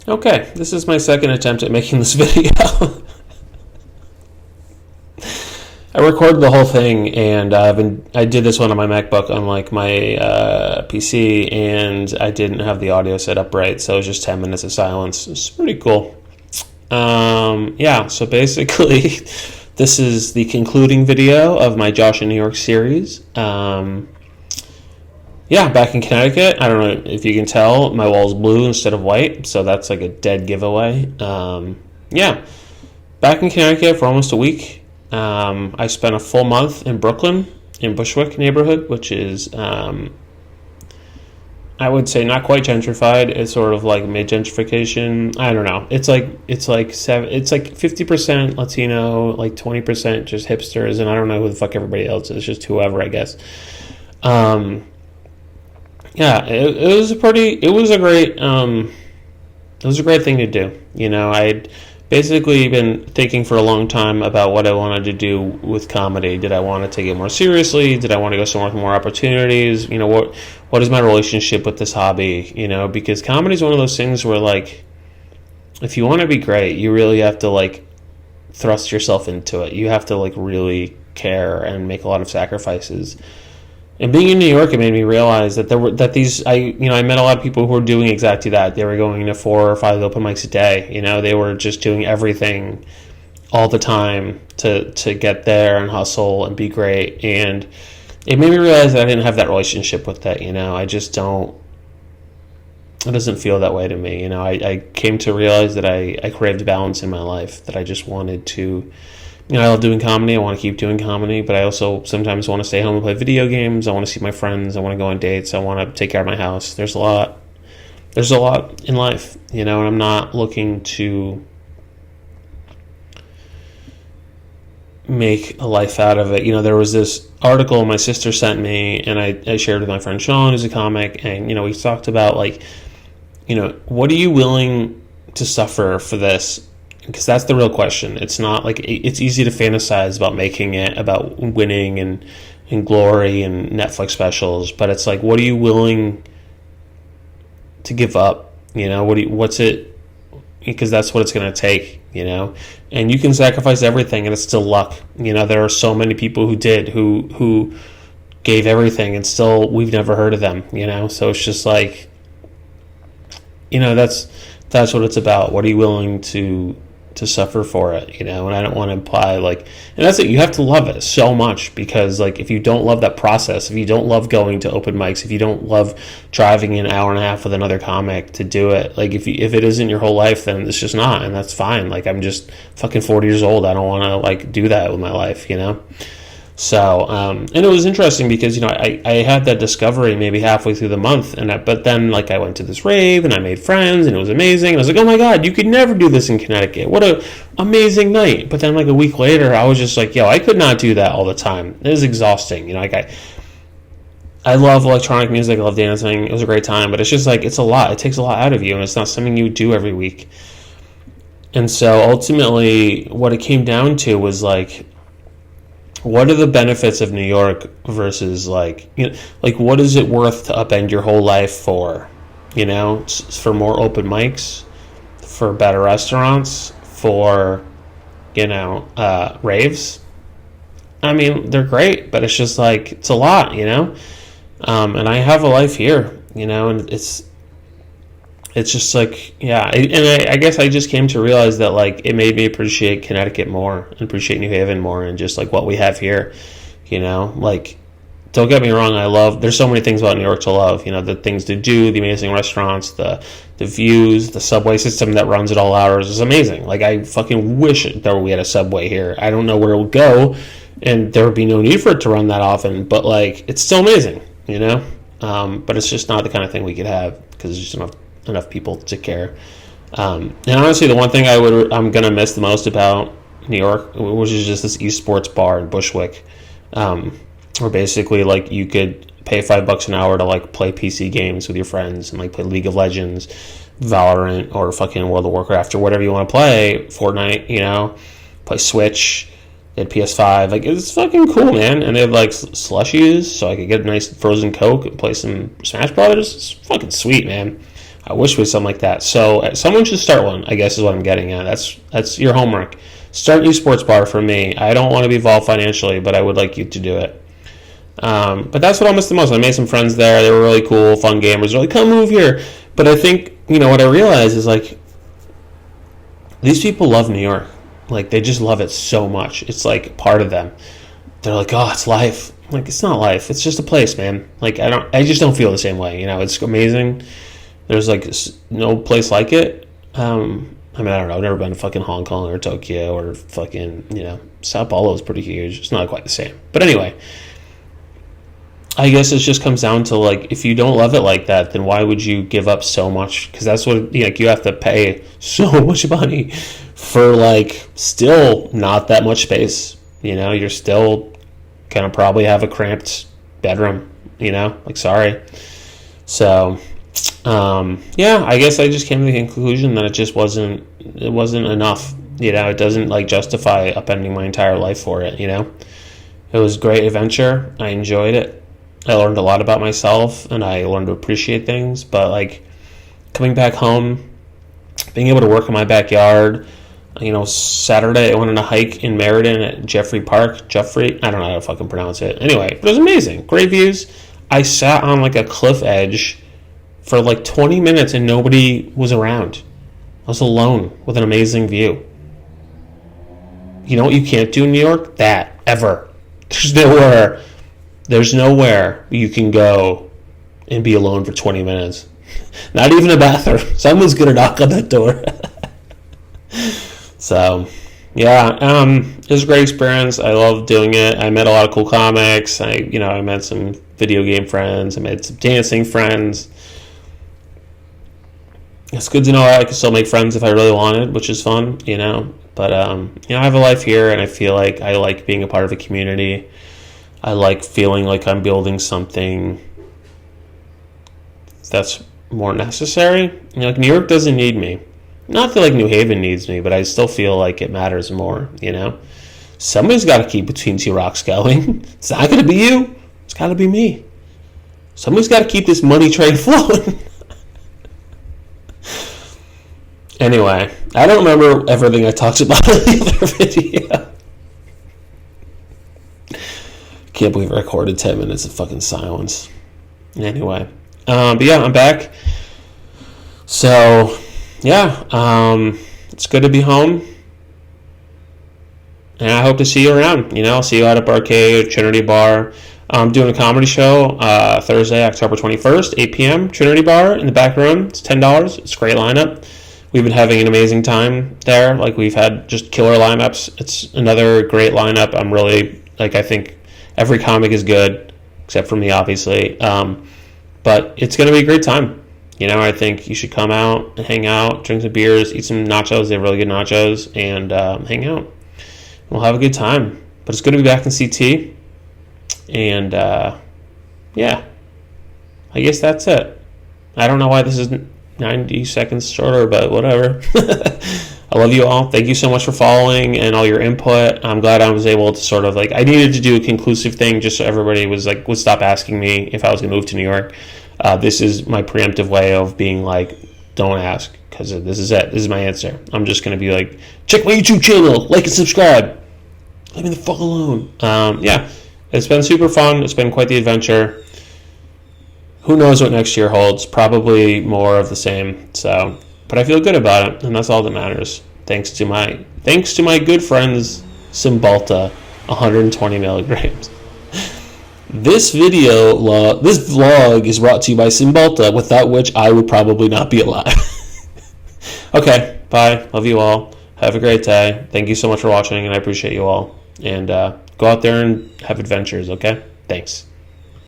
Okay, this is my second attempt at making this video. I recorded the whole thing, and I did this one on my MacBook, unlike my PC, and I didn't have the audio set up right, so it was just 10 minutes of silence. It's pretty cool. Yeah, so basically, this is the concluding video of my Josh in New York series. Yeah, back in Connecticut. I don't know if you can tell, my wall's blue instead of white, so that's like a dead giveaway. Yeah, back in Connecticut for almost a week. I spent a full month in Brooklyn, in Bushwick neighborhood, which is, I would say, not quite gentrified. It's sort of like mid gentrification. I don't know. It's like 50% Latino, like 20% just hipsters, and I don't know who the fuck everybody else is. It's just whoever, I guess. Yeah, it was a great thing to do. You know, I'd basically been thinking for a long time about what I wanted to do with comedy. Did I want to take it more seriously? Did I want to go somewhere with more opportunities? You know, what is my relationship with this hobby? You know, because comedy is one of those things where, like, if you want to be great, you really have to, like, thrust yourself into it. You have to, like, really care and make a lot of sacrifices. And being in New York, it made me realize that I met a lot of people who were doing exactly that. They were going to 4 or 5 open mics a day. You know, they were just doing everything all the time to get there and hustle and be great. And it made me realize that I didn't have that relationship with that. You know, I just don't. It doesn't feel that way to me. You know, I came to realize that I craved balance in my life. That I just wanted to. You know, I love doing comedy. I want to keep doing comedy, but I also sometimes want to stay home and play video games. I want to see my friends. I want to go on dates. I want to take care of my house. There's a lot in life, you know, and I'm not looking to make a life out of it. You know, there was this article my sister sent me, and I shared with my friend Sean, who's a comic, and, you know, we talked about, like, you know, what are you willing to suffer for this? Because that's the real question. It's not like it's easy to fantasize about making it, about winning and glory and Netflix specials, but it's like, what are you willing to give up? You know, what's it? Because that's what it's going to take. You know, and you can sacrifice everything, and it's still luck. You know, there are so many people who gave everything, and still we've never heard of them. You know, so it's just like, you know, that's what it's about. What are you willing to suffer for it, you know? And I don't want to imply, like, and that's it, you have to love it so much, because, like, if you don't love that process, if you don't love going to open mics, if you don't love driving an hour and a half with another comic to do it, like, if it isn't your whole life, then it's just not, and that's fine. Like, I'm just fucking 40 years old. I don't want to, like, do that with my life, you know? So, and it was interesting because, you know, I had that discovery maybe halfway through the month, but then, like, I went to this rave and I made friends and it was amazing. And I was like, oh my God, you could never do this in Connecticut. What a amazing night. But then, like, a week later, I was just like, yo, I could not do that all the time. It was exhausting. You know, like, I love electronic music. I love dancing. It was a great time, but it's just like, it's a lot. It takes a lot out of you, and it's not something you do every week. And so ultimately what it came down to was, like, what are the benefits of New York versus, like, you know, like, what is it worth to upend your whole life for? You know, for more open mics, for better restaurants, for, you know, raves. I mean, they're great, but it's just like, it's a lot, you know? And I have a life here, you know, and it's just like, yeah. And I guess I just came to realize that, like, it made me appreciate Connecticut more and appreciate New Haven more, and just, like, what we have here, you know? Like, don't get me wrong, there's so many things about New York to love, you know, the things to do, the amazing restaurants, the views, the subway system that runs at all hours is amazing. Like, I fucking wish that we had a subway here. I don't know where it would go, and there would be no need for it to run that often, but, like, it's still amazing, you know? But it's just not the kind of thing we could have, because there's just enough people to care. And honestly, the one thing I'm gonna miss the most about New York, which is just this esports bar in Bushwick, where basically, like, you could pay $5 an hour to, like, play PC games with your friends and, like, play League of Legends, Valorant, or fucking World of Warcraft, or whatever you want to play, Fortnite, you know, play Switch. They had PS5. Like, it's fucking cool, man. And they have, like, slushies, so I could get a nice frozen Coke and play some Smash Brothers. It's fucking sweet, man. I wish we had something like that. So someone should start one, I guess is what I'm getting at. That's your homework. Start a new sports bar for me. I don't want to be involved financially, but I would like you to do it. But that's what I miss the most. I made some friends there. They were really cool, fun gamers. They're like, come move here. But I think, what I realized is, like, these people love New York. Like, they just love it so much. It's, like, part of them. They're like, oh, it's life. I'm like, it's not life. It's just a place, man. Like, I just don't feel the same way. It's amazing. There's, like, no place like it. I don't know. I've never been to fucking Hong Kong or Tokyo or fucking, Sao Paulo is pretty huge. It's not quite the same. But anyway, I guess it just comes down to, like, if you don't love it like that, then why would you give up so much? Because that's what, you have to pay so much money for, like, still not that much space. You're still going to probably have a cramped bedroom, like, sorry. So, I guess I just came to the conclusion that it wasn't enough. It doesn't, like, justify upending my entire life for it, It was a great adventure. I enjoyed it. I learned a lot about myself, and I learned to appreciate things. But, like, coming back home, being able to work in my backyard, Saturday I went on a hike in Meriden at Jeffrey Park. I don't know how to fucking pronounce it. Anyway, it was amazing. Great views. I sat on, like, a cliff edge for, like, 20 minutes, and nobody was around. I was alone with an amazing view. You know what you can't do in New York? That. Ever. There's nowhere you can go and be alone for 20 minutes. Not even a bathroom. Someone's going to knock on that door. So, it was a great experience. I loved doing it. I met a lot of cool comics. I met some video game friends. I made some dancing friends. It's good to know I can still make friends if I really wanted, which is fun, But, I have a life here, and I feel like I like being a part of a community. I like feeling like I'm building something that's more necessary. Like, New York doesn't need me. Not that, like, New Haven needs me, but I still feel like it matters more, Somebody's got to keep Between Two Rocks going. It's not going to be you. It's got to be me. Somebody's got to keep this money train flowing. Anyway, I don't remember everything I talked about in the other video. Can't believe I recorded 10 minutes of fucking silence. Anyway, but yeah, I'm back. So, it's good to be home. And I hope to see you around. I'll see you out at Barcade, Trinity Bar. I'm doing a comedy show Thursday, October 21st, 8 p.m. Trinity Bar in the back room. It's $10. It's a great lineup. We've been having an amazing time there. Like, we've had just killer lineups. It's another great lineup. I'm really, like, I think every comic is good, except for me, obviously. But it's going to be a great time. I think you should come out and hang out, drink some beers, eat some nachos. They have really good nachos, and hang out. We'll have a good time. But it's good to be back in CT. And, I guess that's it. I don't know why this isn't 90 seconds shorter, but whatever. I love you all. Thank you so much for following and all your input. I'm glad I was able to sort of, like, I needed to do a conclusive thing just so everybody was like, would stop asking me if I was going to move to New York. This is my preemptive way of being like, don't ask, because this is it. This is my answer. I'm just going to be like, check my YouTube channel, like and subscribe. Leave me the fuck alone. It's been super fun. It's been quite the adventure. Who knows what next year holds? Probably more of the same. So, but I feel good about it, and that's all that matters. Thanks to my good friends Cymbalta, 120 milligrams. This vlog is brought to you by Cymbalta, without which I would probably not be alive. Okay, bye. Love you all. Have a great day. Thank you so much for watching, and I appreciate you all. And go out there and have adventures, okay? Thanks.